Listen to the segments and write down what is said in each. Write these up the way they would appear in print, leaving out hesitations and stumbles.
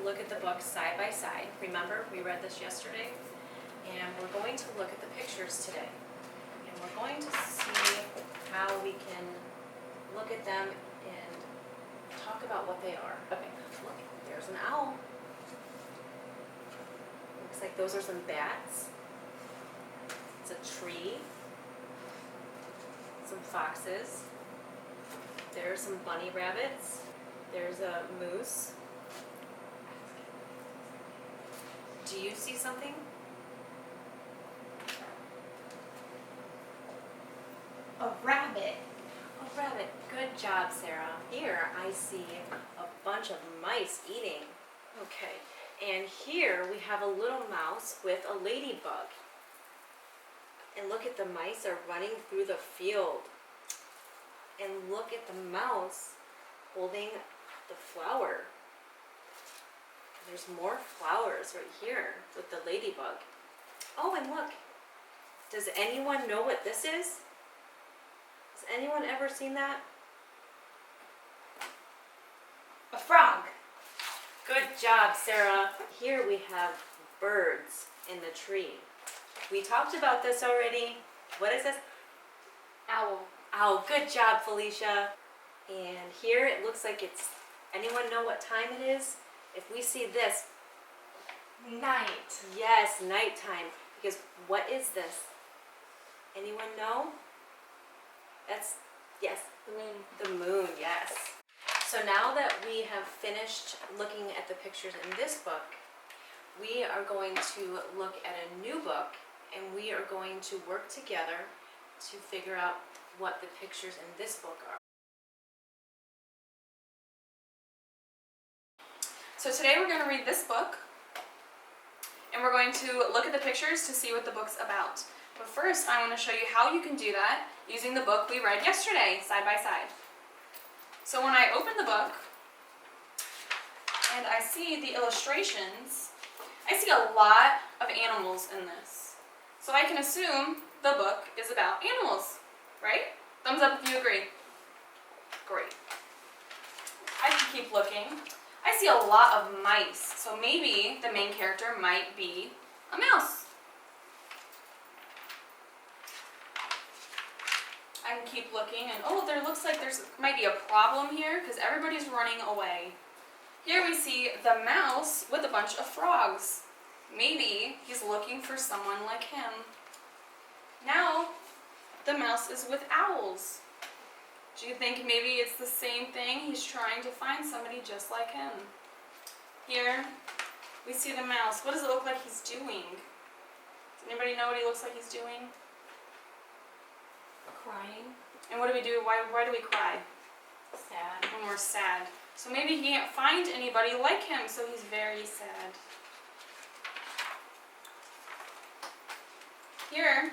look at the books side by side. Remember, we read this yesterday? And we're going to look at the pictures today. And we're going to see how we can look at them and talk about what they are. Okay, look, there's an owl. Looks like those are some bats. It's a tree. Some foxes. There's some bunny rabbits. There's a moose. Do you see something? A rabbit. A rabbit. Good job, Sarah. Here I see a bunch of mice eating. Okay. And here we have a little mouse with a ladybug. And look at the mice are running through the field. And look at the mouse holding the flower. There's more flowers right here with the ladybug. Oh, and look. Does anyone know what this is? Has anyone ever seen that? A frog. Good job, Sarah. Here we have birds in the tree. We talked about this already. What is this? Owl. Owl. Good job, Felicia. And here it looks like it's, anyone know what time it is? If we see this. Night. Yes, nighttime. Because what is this? Anyone know? That's, yes. The moon. The moon, yes. So now that we have finished looking at the pictures in this book, we are going to look at a new book, and we are going to work together to figure out what the pictures in this book are. So today we're going to read this book, and we're going to look at the pictures to see what the book's about. But first, I want to show you how you can do that using the book we read yesterday, side by side. So when I open the book, and I see the illustrations, I see a lot of animals in this. So I can assume the book is about animals, right? Thumbs up if you agree. Great. I can keep looking. I see a lot of mice, so maybe the main character might be a mouse. I can keep looking, and oh, there looks like there's might be a problem here because everybody's running away. Here we see the mouse with a bunch of frogs. Maybe he's looking for someone like him. Now, the mouse is with owls. Do you think maybe it's the same thing? He's trying to find somebody just like him. Here, we see the mouse. What does it look like he's doing? Does anybody know what he looks like he's doing? Crying. And what do we do? Why do we cry? Sad. When we're sad. So maybe he can't find anybody like him, so he's very sad. Here,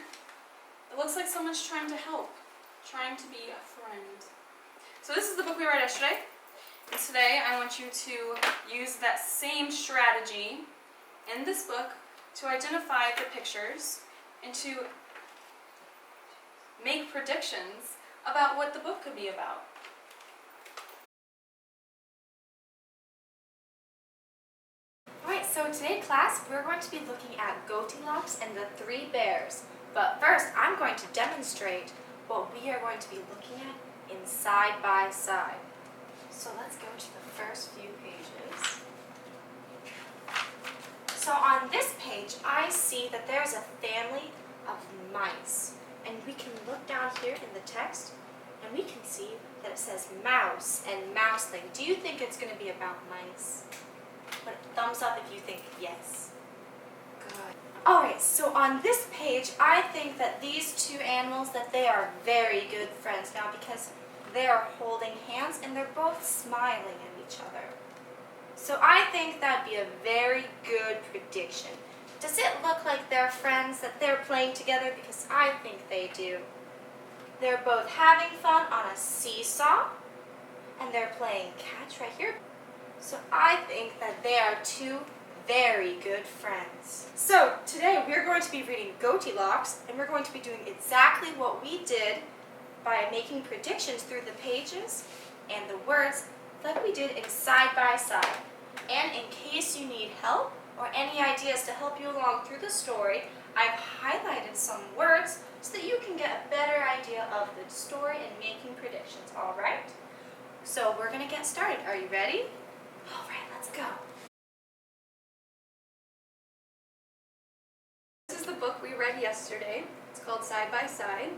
it looks like someone's trying to help, trying to be a friend. So this is the book we read yesterday, and today I want you to use that same strategy in this book to identify the pictures and to make predictions about what the book could be about. Alright, so today, class, we're going to be looking at Goldilocks and the Three Bears. But first, I'm going to demonstrate what we are going to be looking at in side by side. So let's go to the first few pages. So on this page, I see that there's a family of mice. And we can look down here in the text, and we can see that it says mouse and mouseling. Do you think it's going to be about mice? Put a thumbs up if you think yes. Good. Alright, so on this page, I think that these two animals, that they are very good friends now because they are holding hands and they're both smiling at each other. So I think that'd be a very good prediction. Does it look like they're friends, that they're playing together? Because I think they do. They're both having fun on a seesaw, and they're playing catch right here. So I think that they are two very good friends. So today we're going to be reading Goldilocks, and we're going to be doing exactly what we did by making predictions through the pages and the words like we did in side by side. And in case you need help or any ideas to help you along through the story, I've highlighted some words so that you can get a better idea of the story and making predictions, all right? So we're gonna get started. Are you ready? All right, let's go. This is the book we read yesterday. It's called Side by Side.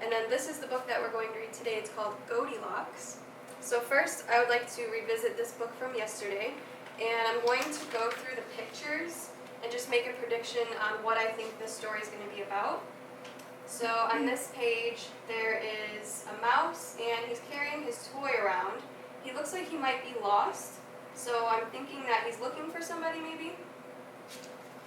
And then this is the book that we're going to read today. It's called Goldilocks. So first, I would like to revisit this book from yesterday. And I'm going to go through the pictures and just make a prediction on what I think this story is going to be about. So on this page, there is a mouse, and he's carrying his toy around. He looks like he might be lost. So I'm thinking that he's looking for somebody, maybe.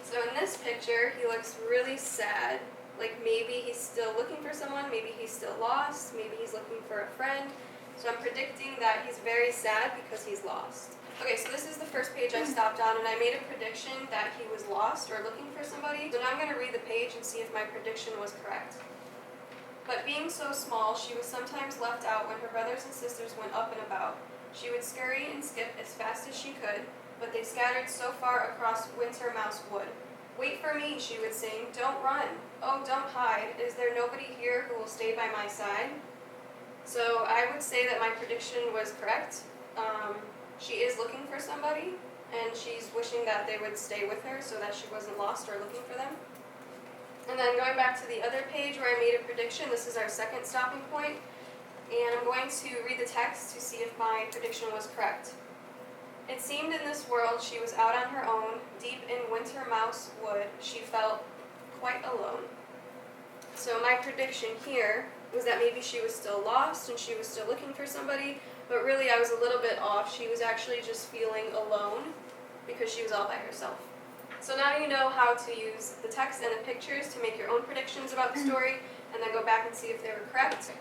So in this picture, he looks really sad. Like maybe he's still looking for someone, maybe he's still lost, maybe he's looking for a friend. So I'm predicting that he's very sad because he's lost. Okay, so this is the first page I stopped on, and I made a prediction that he was lost or looking for somebody. So now I'm going to read the page and see if my prediction was correct. But being so small, she was sometimes left out when her brothers and sisters went up and about. She would scurry and skip as fast as she could, but they scattered so far across Winter Mouse Wood. Wait for me, she would sing. Don't run. Oh, don't hide. Is there nobody here who will stay by my side? So I would say that my prediction was correct. She is looking for somebody, and she's wishing that they would stay with her so that she wasn't lost or looking for them. And then going back to the other page where I made a prediction, this is our second stopping point, and I'm going to read the text to see if my prediction was correct. It seemed in this world she was out on her own, deep in Winter Mouse Wood. She felt quite alone. So my prediction here was that maybe she was still lost and she was still looking for somebody, but really I was a little bit off. She was actually just feeling alone because she was all by herself. So now you know how to use the text and the pictures to make your own predictions about the story, and then go back and see if they were correct.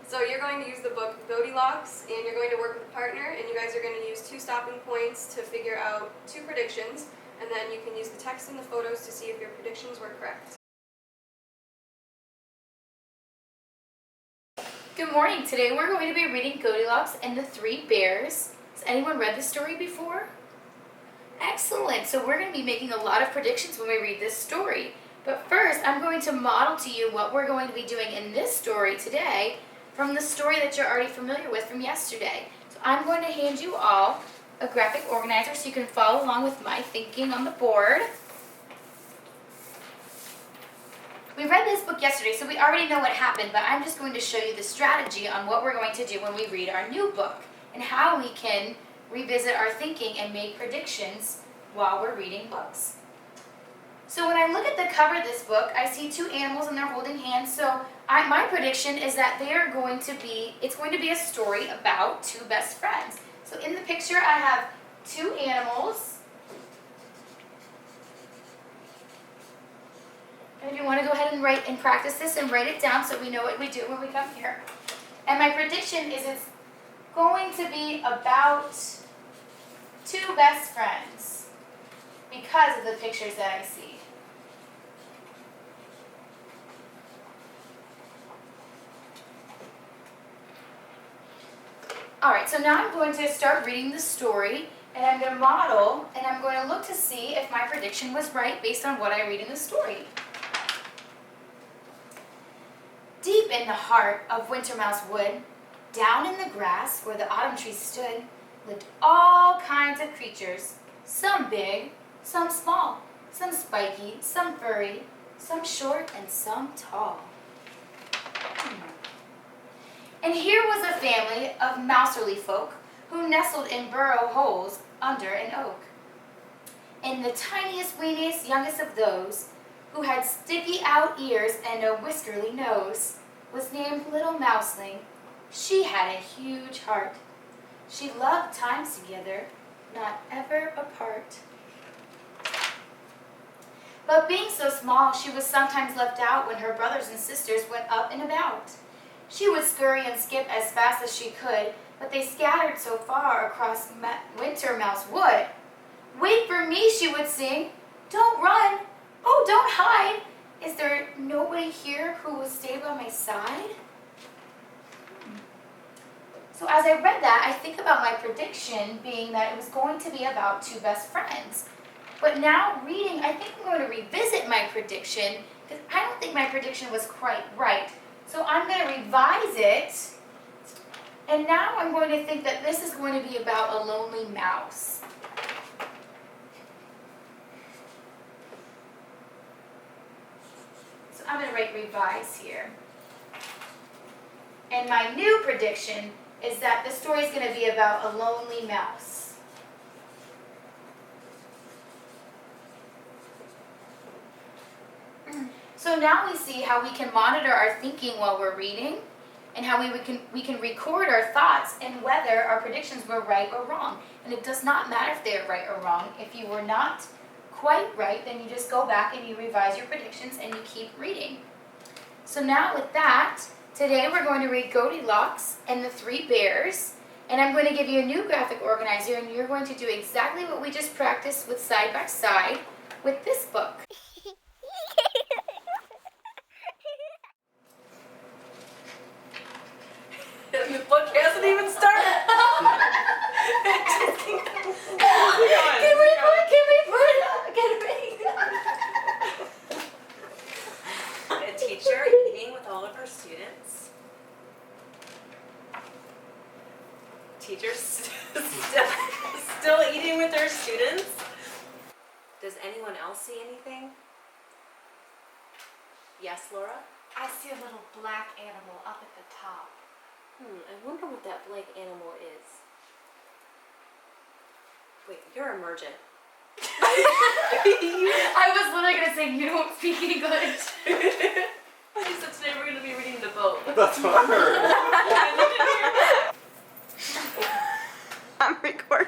So you're going to use the book Goldilocks, and you're going to work with a partner, and you guys are going to use 2 stopping points to figure out 2 predictions, and then you can use the text and the photos to see if your predictions were correct. Good morning. Today we're going to be reading Goldilocks and the 3 Bears. Has anyone read this story before? Excellent. So we're going to be making a lot of predictions when we read this story. But first, I'm going to model to you what we're going to be doing in this story today from the story that you're already familiar with from yesterday. So I'm going to hand you all a graphic organizer so you can follow along with my thinking on the board. We read this book yesterday, so we already know what happened, but I'm just going to show you the strategy on what we're going to do when we read our new book and how we can revisit our thinking and make predictions while we're reading books. So when I look at the cover of this book, I see 2 animals and they're holding hands. So my prediction is that it's going to be a story about 2 best friends. So in the picture, I have 2 animals. And if you want to go ahead and write and practice this and write it down so we know what we do when we come here. And my prediction is it's going to be about 2 best friends because of the pictures that I see. Alright, so now I'm going to start reading the story, and I'm going to model, and I'm going to look to see if my prediction was right based on what I read in the story. Deep in the heart of Winter Mouse Wood, down in the grass where the autumn trees stood, lived all kinds of creatures, some big, some small, some spiky, some furry, some short, and some tall. And here was a family of mouserly folk who nestled in burrow holes under an oak. And the tiniest, weeniest, youngest of those, who had sticky out ears and a whiskerly nose, was named Little Mouseling. She had a huge heart. She loved times together, not ever apart. But being so small, she was sometimes left out when her brothers and sisters went up and about. She would scurry and skip as fast as she could, but they scattered so far across Winter Mouse Wood. Wait for me, she would sing. Don't run. Oh, don't hide. Is there nobody here who will stay by my side? So as I read that, I think about my prediction being that it was going to be about two best friends. But now reading, I think I'm going to revisit my prediction because I don't think my prediction was quite right. So I'm going to revise it. And now I'm going to think that this is going to be about a lonely mouse. So I'm going to write revise here. And my new prediction is that the story is going to be about a lonely mouse. So now we see how we can monitor our thinking while we're reading, and how we can record our thoughts and whether our predictions were right or wrong. And it does not matter if they're right or wrong. If you were not quite right, then you just go back and you revise your predictions and you keep reading. So now with that, today we're going to read Goldilocks and the Three Bears, and I'm going to give you a new graphic organizer, and you're going to do exactly what we just practiced with Side by Side with this book. The book hasn't even started. Can we put it up? A teacher eating with all of her students. Teacher still eating with her students. Does anyone else see anything? Yes, Laura? I see a little black animal up at the top. I wonder what that black animal is. Wait, you're emergent. I was literally going to say, you don't speak English. She said today we're going to be reading the boat. That's what I heard. I'm recording.